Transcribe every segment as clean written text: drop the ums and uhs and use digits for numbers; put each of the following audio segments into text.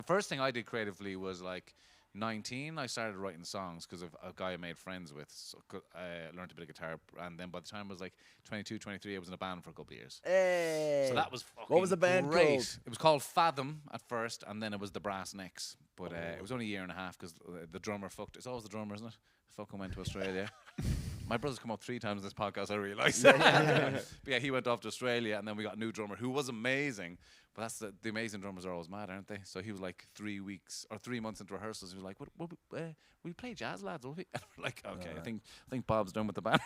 The first thing I did creatively was like 19. I started writing songs because of a guy I made friends with. So I learned a bit of guitar, and then by the time I was like 22, 23, I was in a band for a couple of years. So Hey. that was fucking What was the band great. called? It was called Fathom at first, and then it was the Brass Necks. But it was only a year and a half because the drummer fucked. It's always the drummer, isn't it? Fucking went to Australia. My brother's come up 3 times in this podcast, I realise. But yeah, he went off to Australia, and then we got a new drummer who was amazing. But that's the amazing drummers are always mad, aren't they? So he was like 3 weeks or 3 months into rehearsals. He was like, "What? We play jazz, lads?" Will we? And we're like, "Okay, I think Bob's done with the band."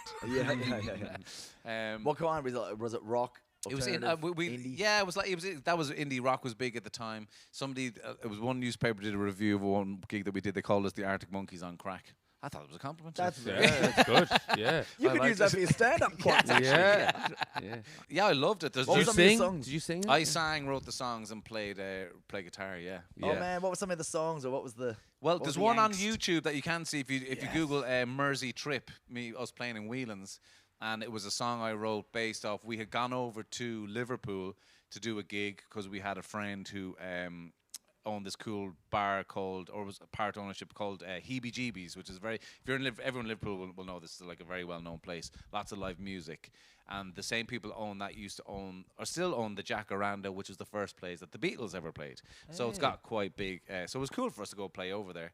What kind was it? Rock? It was in indie? yeah, it was like that was indie rock was big at the time. Somebody it was one newspaper did a review of one gig that we did. They called us the Arctic Monkeys on Craic. I thought it was a compliment. That's good. Yeah. You could use that for your stand-up quotes. Yeah. Yeah, I loved it. What was some of your songs? Did you sing it? I sang, wrote the songs, and played guitar. Yeah. Oh man, what were some of the songs, or what was the? Well, what there's was the one on angst? YouTube that you can see if you Google Mersey Trip, us playing in Whelan's, and it was a song I wrote based off. We had gone over to Liverpool to do a gig because we had a friend who owned this cool bar called, or was a part ownership called Heebie Jeebies, which is very. If you're in everyone in Liverpool will know this is like a very well known place. Lots of live music, and the same people used to own or still own the Jacaranda, which was the first place that the Beatles ever played. So it's got quite big. So it was cool for us to go play over there.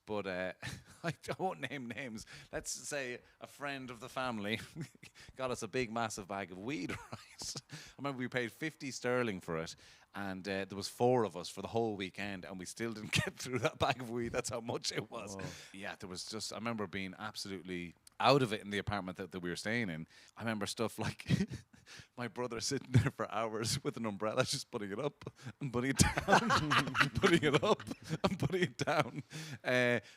But I won't name names. Let's say a friend of the family got us a big, massive bag of weed. Right? I remember we paid 50 sterling for it, and there was 4 of us for the whole weekend, and we still didn't get through that bag of weed. That's how much it was. Whoa. Yeah, there was just. I remember being absolutely out of it in the apartment that we were staying in. I remember stuff like my brother sitting there for hours with an umbrella, just putting it up and putting it down, putting it up and putting it down.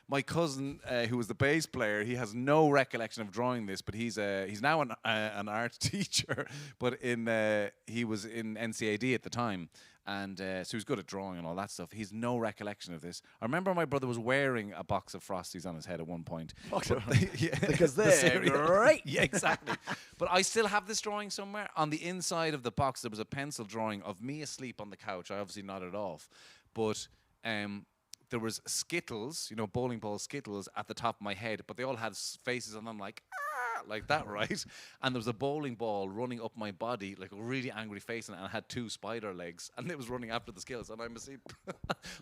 My cousin, who was the bass player, he has no recollection of drawing this, but he's now an art teacher, but he was in NCAD at the time. And so he was good at drawing and all that stuff. He's no recollection of this. I remember my brother was wearing a box of Frosties on his head at one point. Because they're great. Yeah, exactly. But I still have this drawing somewhere. On the inside of the box, there was a pencil drawing of me asleep on the couch. I obviously nodded off. But there was Skittles, bowling ball Skittles at the top of my head. But they all had faces on them like that, right? And there was a bowling ball running up my body, like a really angry face, and it had 2 spider legs, and it was running after the Skittles. And I'm asleep.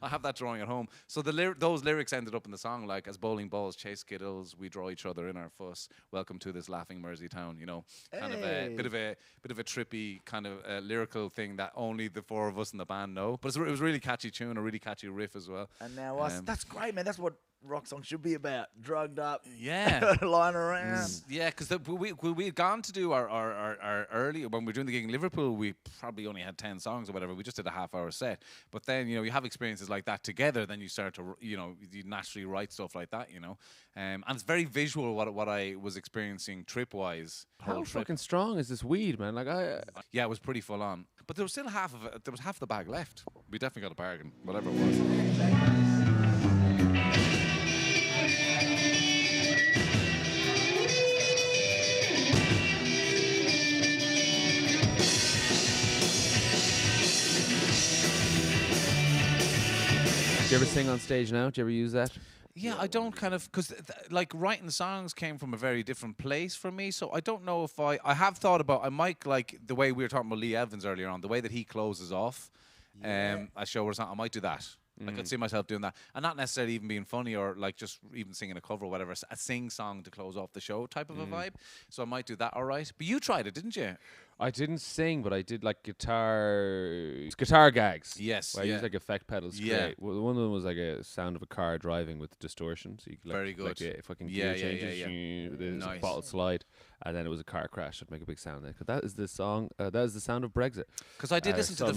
I have that drawing at home. So those lyrics ended up in the song, like, as bowling balls chase Skittles, we draw each other in our fuss. Welcome to this laughing Mersey town. Kind of a bit of a trippy kind of lyrical thing that only the 4 of us in the band know. But it was a really catchy tune, a really catchy riff as well. And now that's great, man. That's what rock songs should be about. Drugged up, yeah, lying around. Yeah, because we had gone to do our early, when we were doing the gig in Liverpool, we probably only had 10 songs or whatever. We just did a half-hour set. But then, you have experiences like that together, then you start to, you naturally write stuff like that, And it's very visual what I was experiencing trip-wise. How fucking strong is this weed, man? Yeah, it was pretty full on. But there was still half of it. There was half the bag left. We definitely got a bargain, whatever it was. Do you ever sing on stage now? Do you ever use that? Yeah, I don't because like writing the songs came from a very different place for me. So I don't know if I have thought about, I might like the way we were talking about Lee Evans earlier on, the way that he closes off a show or something. I might do that. I could see myself doing that, and not necessarily even being funny or like just even singing a cover or whatever, a sing song to close off the show type of a vibe. So I might do that. All right, but you tried it, didn't you? I didn't sing, but I did like guitar gags. Yes, where I used like effect pedals. Yeah. Great. Well, one of them was like a sound of a car driving with distortion. So you could very good. Like fucking gear changes. There's Nice. a bottle slide, and then it was a car crash. It'd make a big sound. Because that is the song. That is the sound of Brexit. Because I did listen to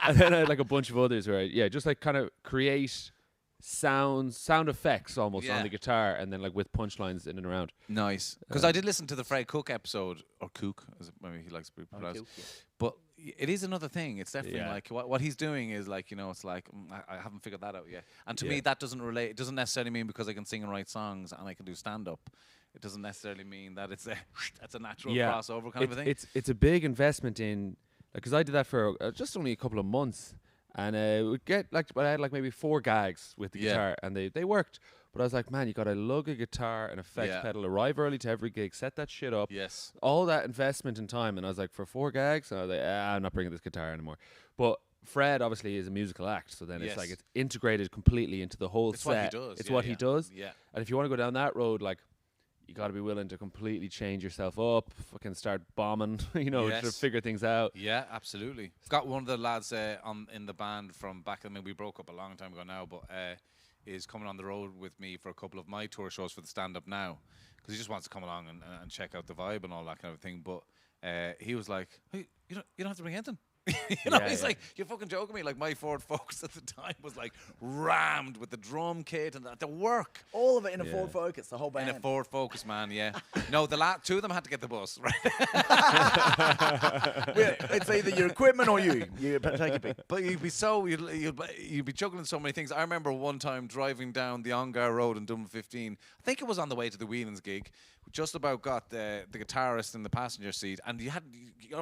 and then I had like a bunch of others where just like kind of create sound effects almost on the guitar, and then like with punchlines in and around. Nice. Because I did listen to the Fred Cook episode, or Cook, as maybe he likes to be pronounced. But it is another thing. It's definitely like what he's doing is like, it's like I haven't figured that out yet. And to me, that doesn't relate. It doesn't necessarily mean because I can sing and write songs and I can do stand up. It doesn't necessarily mean that that's a natural crossover kind of a thing. It's a big investment in, because I did that for just only a couple of months. And we'd get like, I had like maybe 4 gags with the Yeah. guitar, and they worked. But I was like, man, you got to lug a guitar, an effects Yeah. pedal, arrive early to every gig, set that shit up. Yes. All that investment in time. And I was like, for 4 gags? And I was like, I'm not bringing this guitar anymore. But Fred obviously is a musical act, so then it's Yes. like it's integrated completely into the whole It's set. what he does. It's Yeah, what he yeah. does. Yeah. And if you want to go down that road, like, you got to be willing to completely change yourself up, fucking start bombing, you know, to Yes. figure things out. Yeah, absolutely. Got one of the lads in the band from back. I mean, we broke up a long time ago now, but is coming on the road with me for a couple of my tour shows for the stand up now, because he just wants to come along and check out the vibe and all that kind of thing. But he was like, "Hey, you don't have to bring anything." You know, Yeah, he's yeah. like, "You're fucking joking me." Like, my Ford Focus at the time was like rammed with the drum kit and the work. All of it in a Yeah. Ford Focus, the whole band. In a Ford Focus, man, yeah. No, the 2 of them had to get the bus, right? Yeah, it's either your equipment or you. You take a pick. But you'd be juggling so many things. I remember one time driving down the Ongar Road in Dublin 15. I think it was on the way to the Whelans gig. Just about got the guitarist in the passenger seat, and you're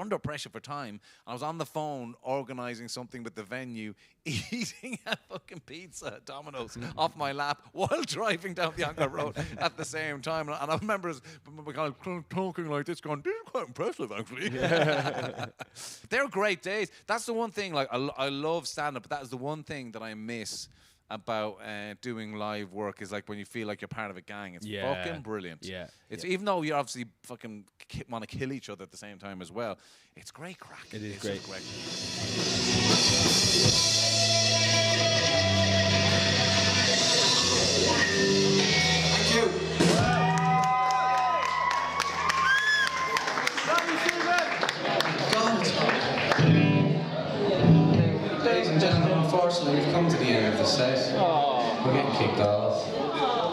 under pressure for time. I was on the phone organising something with the venue, eating a fucking pizza at Domino's off my lap while driving down the Ongar Road at the same time. And I remember kind of talking like this, going, "This is quite impressive, actually." They're great days. That's the one thing. Like, I love stand up, but that is the one thing that I miss about doing live work, is like when you feel like you're part of a gang. It's Yeah. fucking brilliant. Yeah. It's even though you obviously fucking want to kill each other at the same time as well. It's great crack. It is It's great. just great. Ladies and gentlemen, unfortunately, we've come to the end of the set. We're getting kicked off.